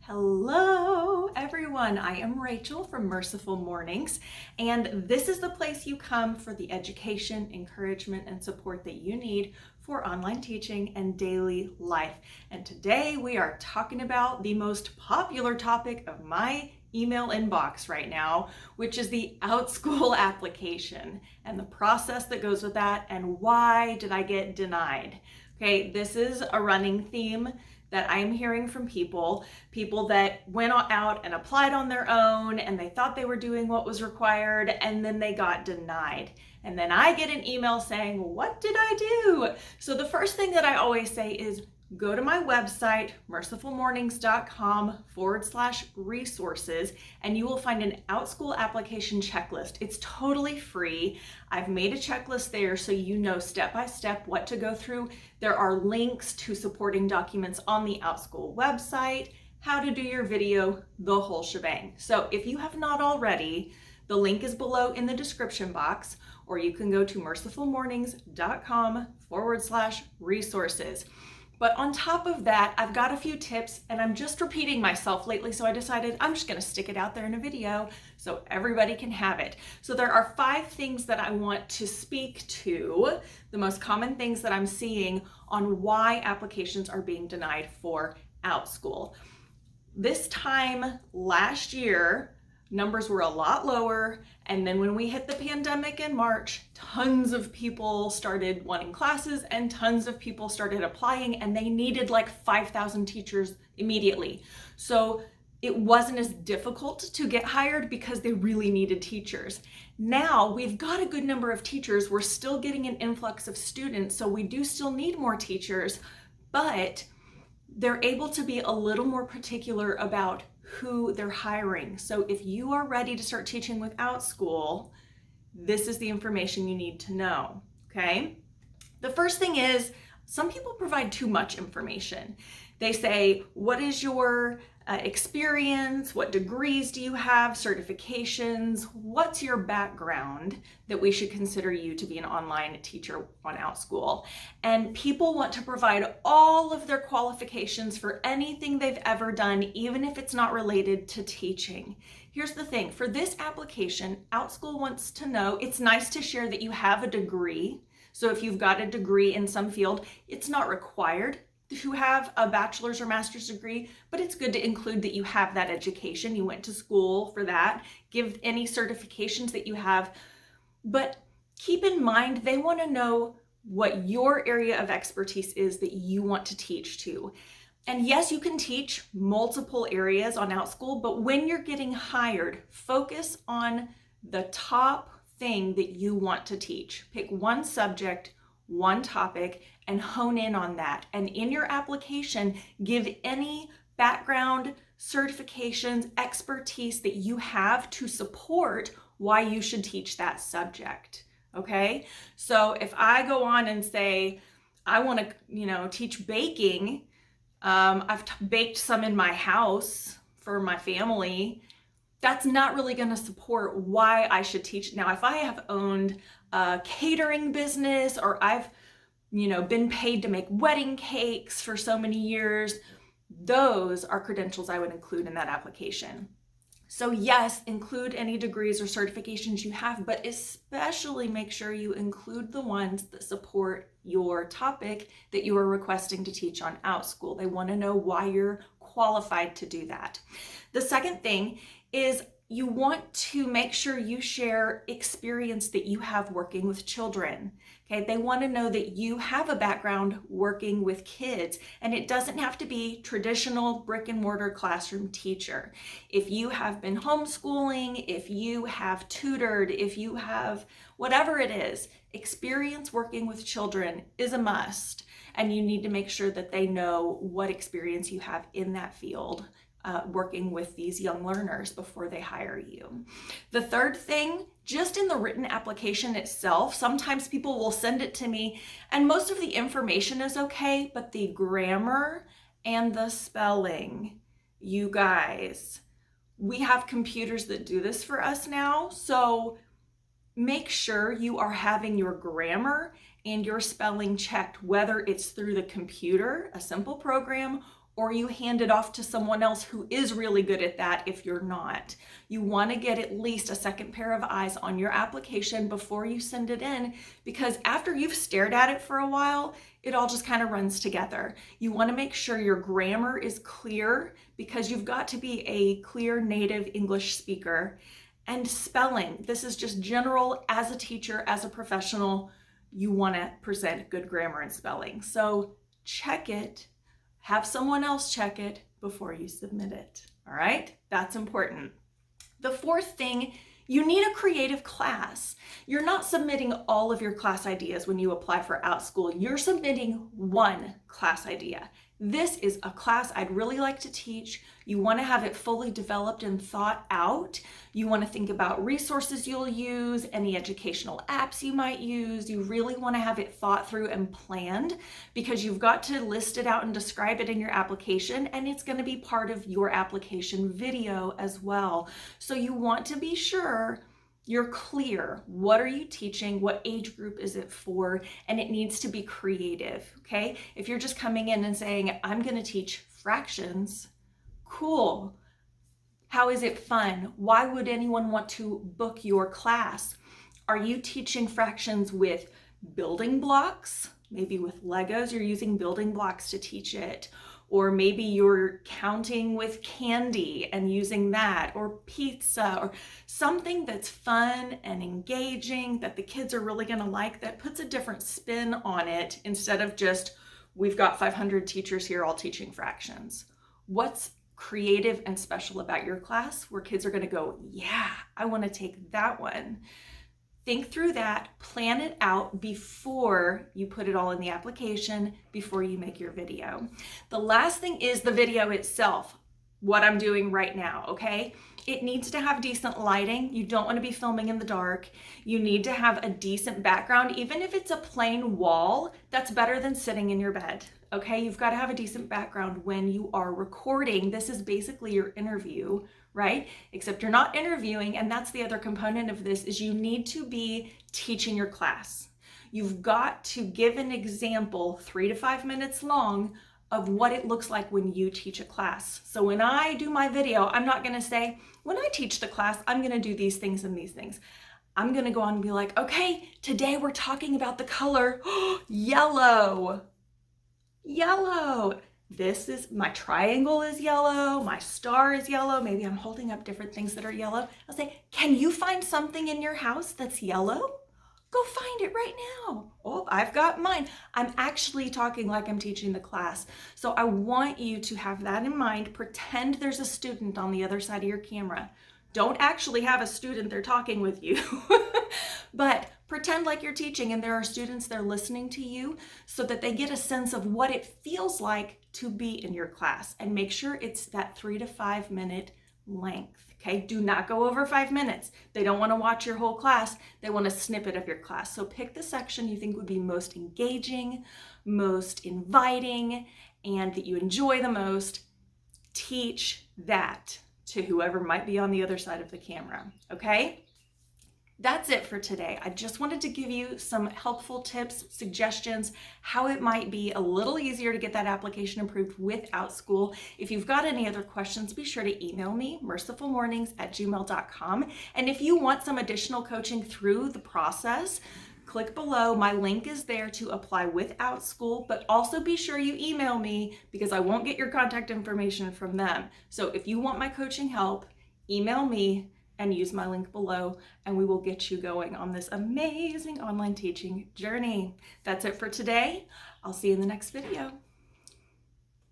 Hello, everyone. I am Rachel from Merciful Mornings, and this is the place you come for the education, encouragement, and support that you need for online teaching and daily life. And today we are talking about the most popular topic of my email inbox right now, which is the Outschool application and the process that goes with that and why did I get denied. Okay, this is a running theme that I am hearing from people that went out and applied on their own and they thought they were doing what was required and then they got denied. And then I get an email saying, what did I do? So the first thing that I always say is go to my website, mercifulmornings.com/resources, and you will find an Outschool application checklist. It's totally free. I've made a checklist there so you know step by step what to go through. There are links to supporting documents on the Outschool website, how to do your video, the whole shebang. So if you have not already, the link is below in the description box, or you can go to mercifulmornings.com/resources. But on top of that, I've got a few tips, and I'm just repeating myself lately, so I decided I'm just gonna stick it out there in a video so everybody can have it. So there are 5 things that I want to speak to, the most common things that I'm seeing on why applications are being denied for Outschool. This time last year, numbers were a lot lower, and then when we hit the pandemic in March, tons of people started wanting classes and tons of people started applying, and they needed like 5,000 teachers immediately. So it wasn't as difficult to get hired because they really needed teachers. Now we've got a good number of teachers. We're still getting an influx of students, so we do still need more teachers, but they're able to be a little more particular about who they're hiring. So if you are ready to start teaching with Outschool, this is the information you need to know, okay? The first thing is, some people provide too much information. They say, what is your experience? What degrees do you have? Certifications? What's your background that we should consider you to be an online teacher on Outschool? And people want to provide all of their qualifications for anything they've ever done, even if it's not related to teaching. Here's the thing, for this application, Outschool wants to know, it's nice to share that you have a degree. So if you've got a degree in some field, it's not required to have a bachelor's or master's degree, but it's good to include that you have that education. You went to school for that. Give any certifications that you have. But keep in mind, they want to know what your area of expertise is that you want to teach to. And yes, you can teach multiple areas on Outschool, but when you're getting hired, focus on the top thing that you want to teach. Pick one subject, one topic, and hone in on that. And in your application, give any background, certifications, expertise that you have to support why you should teach that subject, okay? So if I go on and say, I want to, teach baking, I've baked some in my house for my family, that's not really going to support why I should teach. Now, if I have owned a catering business or I've, been paid to make wedding cakes for so many years, those are credentials I would include in that application. So yes, include any degrees or certifications you have, but especially make sure you include the ones that support your topic that you are requesting to teach on Outschool. They want to know why you're qualified to do that. The second thing is you want to make sure you share experience that you have working with children. Okay, they want to know that you have a background working with kids, and it doesn't have to be traditional brick and mortar classroom teacher. If you have been homeschooling, if you have tutored, if you have whatever it is, experience working with children is a must, and you need to make sure that they know what experience you have in that field. Working with these young learners before they hire you. The third thing, just in the written application itself, sometimes people will send it to me and most of the information is okay, but the grammar and the spelling, you guys, we have computers that do this for us now, so make sure you are having your grammar and your spelling checked, whether it's through the computer, a simple program, or you hand it off to someone else who is really good at that if you're not. You want to get at least a second pair of eyes on your application before you send it in, because after you've stared at it for a while, it all just kind of runs together. You want to make sure your grammar is clear, because you've got to be a clear native English speaker. And spelling, this is just general. As a teacher, as a professional, you want to present good grammar and spelling. So check it. Have someone else check it before you submit it. All right? That's important. The fourth thing, you need a creative class. You're not submitting all of your class ideas when you apply for Outschool. You're submitting one class idea. This is a class I'd really like to teach. You want to have it fully developed and thought out. You want to think about resources you'll use, any educational apps you might use. You really want to have it thought through and planned, because you've got to list it out and describe it in your application, and it's going to be part of your application video as well. So you want to be sure you're clear. What are you teaching? What age group is it for? And it needs to be creative, okay? If you're just coming in and saying, I'm gonna teach fractions, cool. How is it fun? Why would anyone want to book your class? Are you teaching fractions with building blocks? Maybe with Legos, you're using building blocks to teach it. Or maybe you're counting with candy and using that, or pizza, or something that's fun and engaging that the kids are really gonna like, that puts a different spin on it instead of just, we've got 500 teachers here all teaching fractions. What's creative and special about your class where kids are gonna go, yeah, I wanna take that one? Think through that, plan it out before you put it all in the application, before you make your video. The last thing is the video itself, what I'm doing right now, okay? It needs to have decent lighting. You don't want to be filming in the dark. You need to have a decent background. Even if it's a plain wall, that's better than sitting in your bed, okay? You've got to have a decent background when you are recording. This is basically your interview, right? Except you're not interviewing, and that's the other component of this, is you need to be teaching your class. You've got to give an example 3 to 5 minutes long of what it looks like when you teach a class. So when I do my video, I'm not gonna say, when I teach the class, I'm gonna do these things and these things. I'm gonna go on and be like, okay, today we're talking about the color yellow. Yellow. This is, my triangle is yellow, my star is yellow, maybe I'm holding up different things that are yellow. I'll say, can you find something in your house that's yellow? Go find it right now. Oh, I've got mine. I'm actually talking like I'm teaching the class. So I want you to have that in mind. Pretend there's a student on the other side of your camera. Don't actually have a student there talking with you, but pretend like you're teaching and there are students there listening to you, so that they get a sense of what it feels like to be in your class, and make sure it's that 3 to 5 minute length. Okay, do not go over 5 minutes. They don't want to watch your whole class. They want a snippet of your class. So pick the section you think would be most engaging, most inviting, and that you enjoy the most. Teach that to whoever might be on the other side of the camera, okay? That's it for today. I just wanted to give you some helpful tips, suggestions, how it might be a little easier to get that application approved with Outschool. If you've got any other questions, be sure to email me, mercifulmornings@gmail.com. And if you want some additional coaching through the process, click below. My link is there to apply with Outschool, but also be sure you email me, because I won't get your contact information from them. So if you want my coaching help, email me and use my link below, and we will get you going on this amazing online teaching journey. That's it for today. I'll see you in the next video.